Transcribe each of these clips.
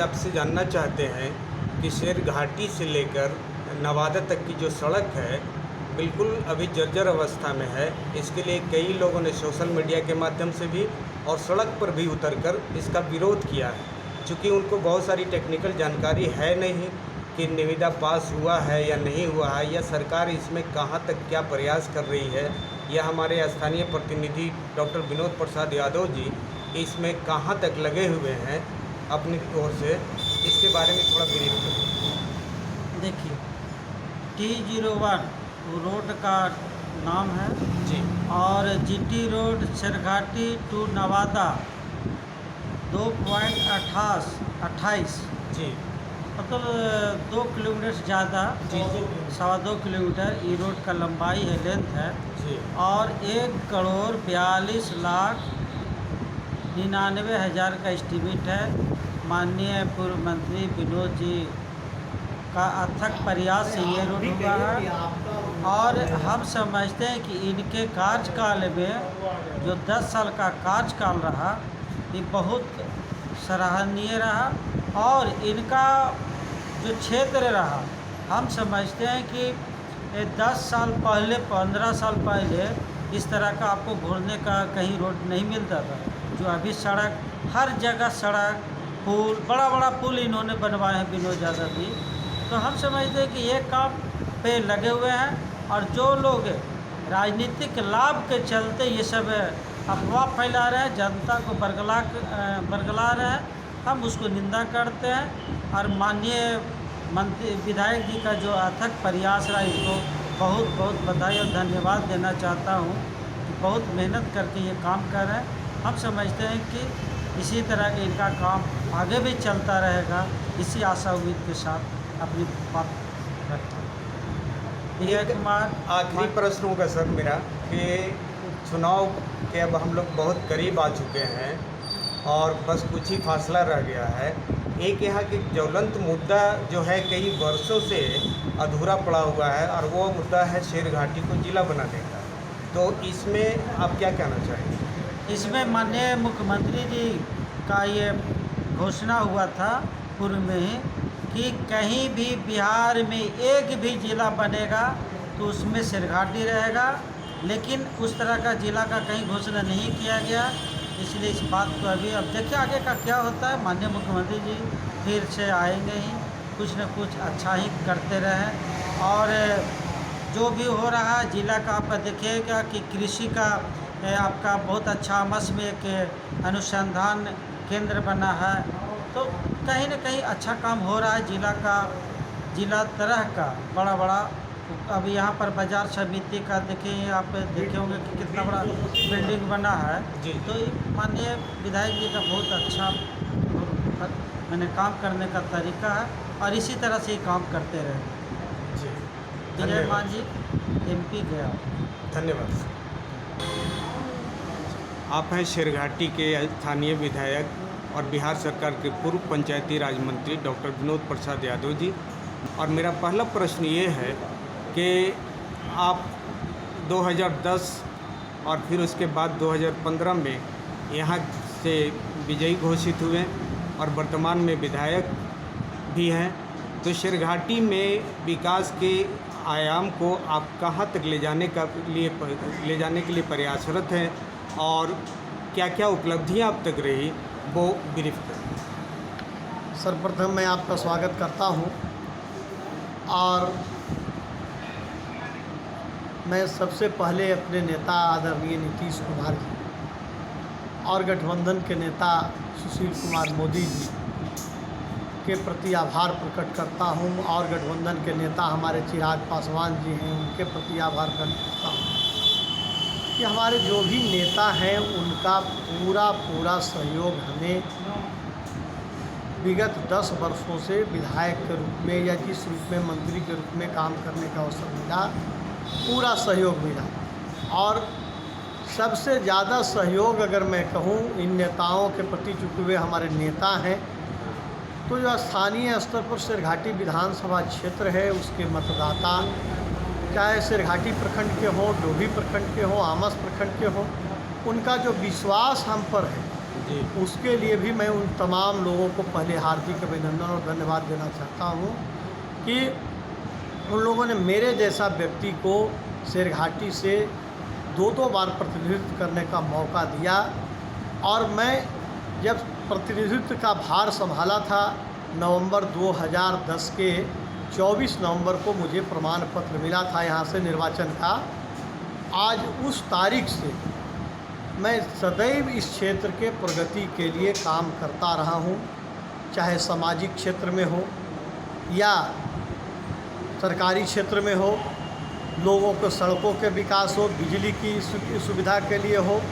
आपसे जानना चाहते हैं कि शेर घाटी से लेकर नवादा तक की जो सड़क है बिल्कुल अभी जर्जर अवस्था में है। इसके लिए कई लोगों ने सोशल मीडिया के माध्यम से भी और सड़क पर भी उतरकर इसका विरोध किया है। चूँकि उनको बहुत सारी टेक्निकल जानकारी है नहीं कि निविदा पास हुआ है या नहीं हुआ है, या सरकार इसमें कहाँ तक क्या प्रयास कर रही है, या हमारे स्थानीय प्रतिनिधि डॉक्टर विनोद प्रसाद यादव जी इसमें कहाँ तक लगे हुए हैं अपनी ओर से, इसके बारे में थोड़ा ब्रीफ करें। देखिए, T01 रोड का नाम है जी। और GT road Sherghati to Nawada 2.28 जी मतलब 2 किलोमीटर से ज़्यादा, जी 2.25 किलोमीटर ये रोड का लंबाई है, लेंथ है। जी और 1,42,99,000 का एस्टीमेट है। माननीय पूर्व मंत्री विनोद जी का अथक प्रयास से ये रोड हुआ है, और हम समझते हैं कि इनके कार्यकाल में जो 10 साल का कार्यकाल रहा ये बहुत सराहनीय रहा। और इनका जो क्षेत्र रहा, हम समझते हैं कि 10 साल पहले, 15 साल पहले इस तरह का आपको घूरने का कहीं रोड नहीं मिलता था। जो अभी सड़क, हर जगह सड़क, पुल, बड़ा बड़ा पुल इन्होंने बनवाए हैं विनोद यादव जी। तो हम समझते हैं कि ये काम पे लगे हुए हैं, और जो लोग राजनीतिक लाभ के चलते ये सब अफवाह फैला रहे हैं, जनता को बरगला रहे हैं, हम उसको निंदा करते हैं। और माननीय मंत्री विधायक जी का जो अथक प्रयास रहा, इसको बहुत बहुत बधाई और धन्यवाद देना चाहता हूँ कि बहुत मेहनत करके ये काम कर रहे हैं। हम समझते हैं कि इसी तरह के इनका काम आगे भी चलता रहेगा। इसी आशा उम्मीद के साथ अपनी बात रखता हूँ। विजय कुमार। आखिरी प्रश्न होगा सर मेरा कि चुनाव के अब हम लोग बहुत करीब आ चुके हैं और बस कुछ ही फासला रह गया है। एक यहाँ के ज्वलंत मुद्दा जो है कई वर्षों से अधूरा पड़ा हुआ है, और वो मुद्दा है शेर घाटी को जिला बनाने का। तो इसमें आप क्या कहना चाहेंगे? इसमें माननीय मुख्यमंत्री जी का ये घोषणा हुआ था पूर्व में ही कि कहीं भी बिहार में एक भी ज़िला बनेगा तो उसमें शेरघाटी रहेगा, लेकिन उस तरह का ज़िला का कहीं घोषणा नहीं किया गया। इसलिए इस बात को अभी अब देखिए आगे का क्या होता है। माननीय मुख्यमंत्री जी फिर से आएंगे ही, कुछ न कुछ अच्छा ही करते रहें। और जो भी हो रहा है ज़िला का, आपका देखिएगा कि कृषि का आपका बहुत अच्छा आमस में एक अनुसंधान केंद्र बना है। तो कहीं न कहीं अच्छा काम हो रहा है ज़िला का, ज़िला तरह का बड़ा बड़ा। अभी यहाँ पर बाजार समिति का देखिए, आप देखे होंगे कि कितना बड़ा बिल्डिंग बना है जी। तो ये माननीय विधायक जी का बहुत अच्छा मैंने काम करने का तरीका है, और इसी तरह से ही काम करते रहे। जी विजय मान जी MP गया। धन्यवाद। आप हैं शेरघाटी के स्थानीय विधायक और बिहार सरकार के पूर्व पंचायती राज मंत्री डॉक्टर विनोद प्रसाद यादव जी, और मेरा पहला प्रश्न ये है कि आप 2010 और फिर उसके बाद 2015 में यहाँ से विजयी घोषित हुए और वर्तमान में विधायक भी हैं। तो शेरघाटी में विकास के आयाम को आप कहाँ तक ले जाने के लिए प्रयासरत हैं, और क्या क्या उपलब्धियाँ अब तक रही वो ब्रीफ करें। सर्वप्रथम मैं आपका स्वागत करता हूं, और मैं सबसे पहले अपने नेता आदरणीय नीतीश कुमार जी और गठबंधन के नेता सुशील कुमार मोदी जी के प्रति आभार प्रकट करता हूं, और गठबंधन के नेता हमारे चिराग पासवान जी हैं, उनके प्रति आभार प्रकट करता हूं कि हमारे जो भी नेता हैं उनका पूरा सहयोग हमें विगत 10 वर्षों से विधायक के रूप में या जिस रूप में मंत्री के रूप में काम करने का अवसर मिला, पूरा सहयोग मिला। और सबसे ज़्यादा सहयोग अगर मैं कहूँ इन नेताओं के प्रति, चूँकि वे हमारे नेता हैं, तो जो स्थानीय स्तर पर शेरघाटी विधानसभा क्षेत्र है उसके मतदाता, चाहे शेरघाटी प्रखंड के हों, डोभी प्रखंड के हों, आमस प्रखंड के हों, उनका जो विश्वास हम पर है जी। उसके लिए भी मैं उन तमाम लोगों को पहले हार्दिक अभिनंदन और धन्यवाद देना चाहता हूँ कि उन लोगों ने मेरे जैसा व्यक्ति को शेरघाटी से दो बार प्रतिनिधित्व करने का मौका दिया। और मैं जब प्रतिनिधित्व का भार संभाला था नवंबर 2010 के 24 नवंबर को मुझे प्रमाण पत्र मिला था यहाँ से निर्वाचन का। आज उस तारीख से मैं सदैव इस क्षेत्र के प्रगति के लिए काम करता रहा हूँ, चाहे सामाजिक क्षेत्र में हो या सरकारी क्षेत्र में हो, लोगों को सड़कों के विकास हो, बिजली की सुविधा के लिए हो,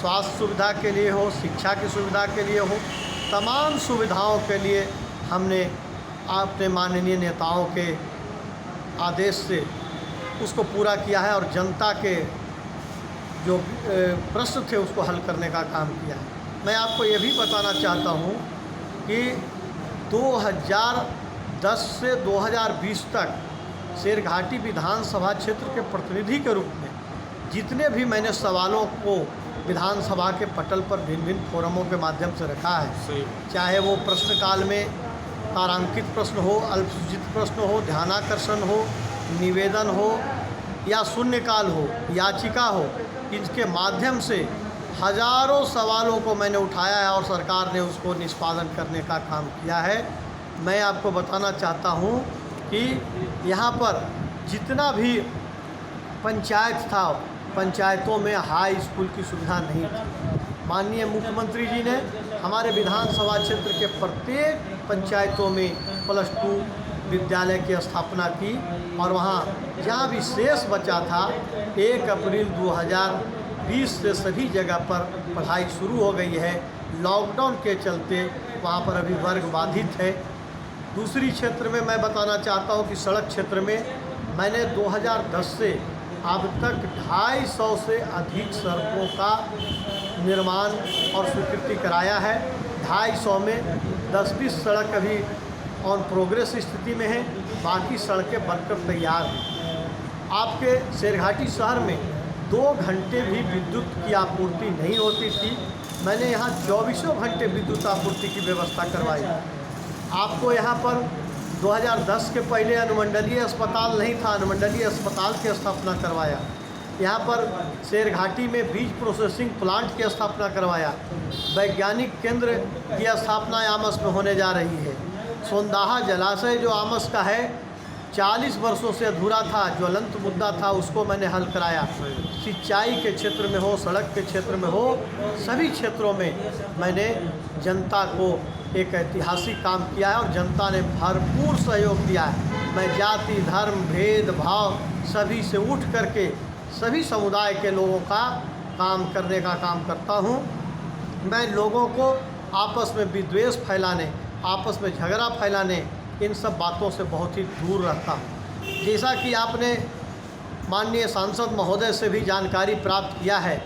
स्वास्थ्य सुविधा के लिए हो, शिक्षा की सुविधा के लिए हो, तमाम सुविधाओं के लिए हमने अपने माननीय नेताओं के आदेश से उसको पूरा किया है और जनता के जो प्रश्न थे उसको हल करने का काम किया है। मैं आपको ये भी बताना चाहता हूँ कि 2010 से 2020 तक शेरघाटी विधानसभा क्षेत्र के प्रतिनिधि के रूप में जितने भी मैंने सवालों को विधानसभा के पटल पर भिन्न भिन्न फोरमों के माध्यम से रखा है, सही। चाहे वो प्रश्नकाल में तारांकित प्रश्न हो, अल्पसूचित प्रश्न हो, ध्यानाकर्षण हो, निवेदन हो या शून्यकाल हो, याचिका हो, इसके माध्यम से हजारों सवालों को मैंने उठाया है और सरकार ने उसको निष्पादन करने का काम किया है। मैं आपको बताना चाहता हूँ कि यहाँ पर जितना भी पंचायत था, पंचायतों में हाई स्कूल की सुविधा नहीं थी। माननीय मुख्यमंत्री जी ने हमारे विधानसभा क्षेत्र के प्रत्येक पंचायतों में +2 विद्यालय की स्थापना की और वहाँ जहाँ भी शेष बचा था 1 अप्रैल 2020 से सभी जगह पर पढ़ाई शुरू हो गई है। लॉकडाउन के चलते वहाँ पर अभी वर्ग बाधित है। दूसरी क्षेत्र में मैं बताना चाहता हूँ कि सड़क क्षेत्र में मैंने 2010 से अब तक 250 से अधिक सड़कों का निर्माण और स्वीकृति कराया है। 250 में 10-20 सड़क अभी ऑन प्रोग्रेस स्थिति में है, बाकी सड़कें बनकर तैयार हैं। आपके शेरघाटी शहर में 2 घंटे भी विद्युत की आपूर्ति नहीं होती थी। मैंने यहाँ 24 घंटे विद्युत आपूर्ति की व्यवस्था करवाई। आपको यहाँ पर 2010 के पहले अनुमंडलीय अस्पताल नहीं था, अनुमंडलीय अस्पताल की स्थापना करवाया। यहाँ पर शेरघाटी में बीज प्रोसेसिंग प्लांट की स्थापना करवाया। वैज्ञानिक केंद्र की स्थापना आमस में होने जा रही है। सोंदाहा जलाशय जो आमस का है 40 वर्षों से अधूरा था, ज्वलंत मुद्दा था, उसको मैंने हल कराया। सिंचाई के क्षेत्र में हो, सड़क के क्षेत्र में हो, सभी क्षेत्रों में मैंने जनता को एक ऐतिहासिक काम किया है और जनता ने भरपूर सहयोग दिया है। मैं जाति, धर्म, भेदभाव सभी से उठ करके सभी समुदाय के लोगों का काम करने का काम करता हूँ। मैं लोगों को आपस में विद्वेष फैलाने, आपस में झगड़ा फैलाने, इन सब बातों से बहुत ही दूर रहता हूँ। जैसा कि आपने माननीय सांसद महोदय से भी जानकारी प्राप्त किया है,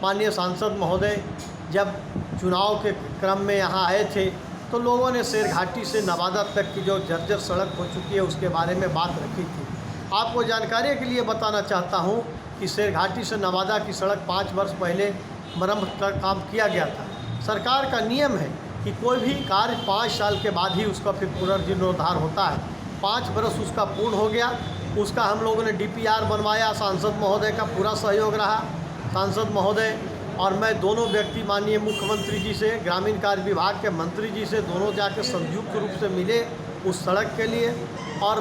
माननीय सांसद महोदय जब चुनाव के क्रम में यहाँ आए थे तो लोगों ने शेरघाटी से नवादा तक की जो जर्जर सड़क हो चुकी है उसके बारे में बात रखी थी। आपको जानकारी के लिए बताना चाहता हूँ कि शेरघाटी से नवादा की सड़क 5 वर्ष पहले मरम्मत का काम किया गया था। सरकार का नियम है कि कोई भी कार्य 5 साल के बाद ही उसका फिर पुनर्जीर्णोद्धार होता है। 5 वर्ष उसका पूर्ण हो गया, उसका हम लोगों ने DPR बनवाया। सांसद महोदय का पूरा सहयोग रहा। सांसद महोदय और मैं दोनों व्यक्ति माननीय मुख्यमंत्री जी से, ग्रामीण कार्य विभाग के मंत्री जी से दोनों जाकर संयुक्त रूप से मिले उस सड़क के लिए और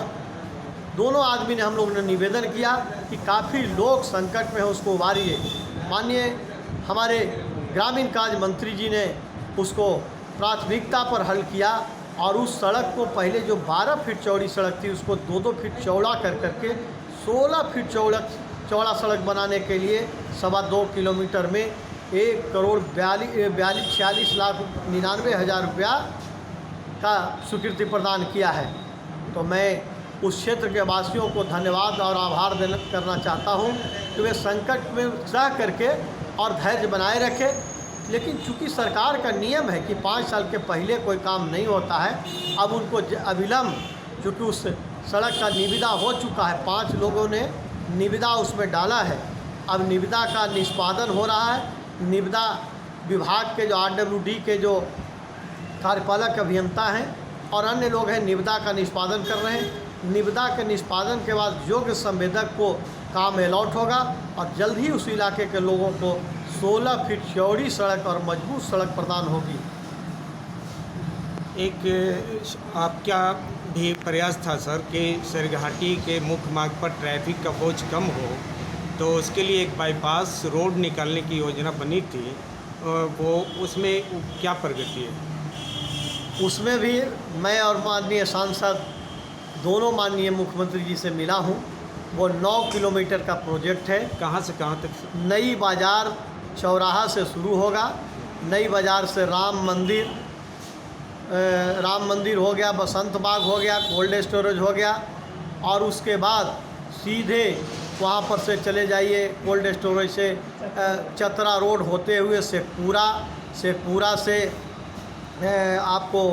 दोनों आदमी ने हम लोगों ने निवेदन किया कि काफ़ी लोग संकट में है, उसको उबारिए। माननीय हमारे ग्रामीण कार्य मंत्री जी ने उसको प्राथमिकता पर हल किया और उस सड़क को पहले जो 12 फीट चौड़ी सड़क थी उसको 2-2 फीट चौड़ा करके 16 फीट चौड़ा सड़क बनाने के लिए 2.25 किलोमीटर में 1,46,99,000 रुपया का स्वीकृति प्रदान किया है। तो मैं उस क्षेत्र के वासियों को धन्यवाद और आभार करना चाहता हूं कि वे संकट में रह करके और धैर्य बनाए रखें। लेकिन चूंकि सरकार का नियम है कि 5 साल के पहले कोई काम नहीं होता है, अब उनको अविलंब, चूँकि उस सड़क का निविदा हो चुका है, 5 लोगों ने निविदा उसमें डाला है, अब निविदा का निष्पादन हो रहा है। निविदा विभाग के जो RWD के जो कार्यपालक अभियंता हैं और अन्य लोग हैं निविदा का निष्पादन कर रहे हैं। निविदा के निष्पादन के बाद योग्य संवेदक को काम अलॉट होगा और जल्द ही उस इलाके के लोगों को 16 फीट चौड़ी सड़क और मजबूत सड़क प्रदान होगी। एक आपका भी प्रयास था सर कि सरघाटी के मुख्य मार्ग पर ट्रैफिक का बोझ कम हो, तो उसके लिए एक बाईपास रोड निकालने की योजना बनी थी, वो उसमें क्या प्रगति है? उसमें भी मैं और माननीय सांसद दोनों माननीय मुख्यमंत्री जी से मिला हूँ। वो 9 किलोमीटर का प्रोजेक्ट है। कहाँ से कहाँ तक सर? नई बाज़ार चौराहा से शुरू होगा। नई बाज़ार से राम मंदिर हो गया, बसंत बाग हो गया, कोल्ड स्टोरेज हो गया और उसके बाद सीधे वहाँ पर से चले जाइए कोल्ड स्टोरेज से चतरा रोड होते हुए शेखपुरा से आपको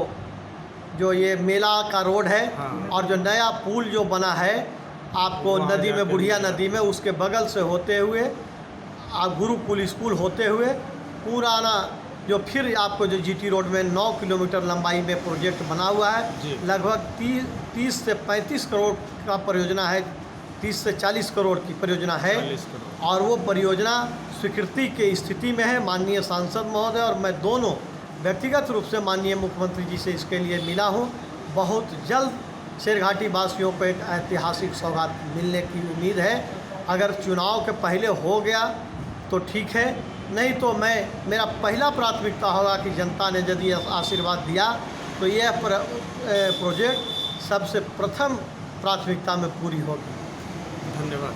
जो ये मेला का रोड है। हाँ। और जो नया पुल जो बना है आपको नदी में, बुढ़िया नदी में, उसके बगल से होते हुए आप गुरुकुल स्कूल होते हुए पुराना जो फिर आपको जो GT रोड में 9 किलोमीटर लंबाई में प्रोजेक्ट बना हुआ है। लगभग 30 से 35 करोड़ का परियोजना है, 30 से 40 करोड़ की परियोजना है और वो परियोजना स्वीकृति की स्थिति में है। माननीय सांसद महोदय और मैं दोनों व्यक्तिगत रूप से माननीय मुख्यमंत्री जी से इसके लिए मिला हूँ। बहुत जल्द शेरघाटी वासियों को एक ऐतिहासिक सौगात मिलने की उम्मीद है। अगर चुनाव के पहले हो गया तो ठीक है, नहीं तो मेरा पहला प्राथमिकता होगा कि जनता ने यदि आशीर्वाद दिया तो यह प्रोजेक्ट सबसे प्रथम प्राथमिकता में पूरी होगी। धन्यवाद।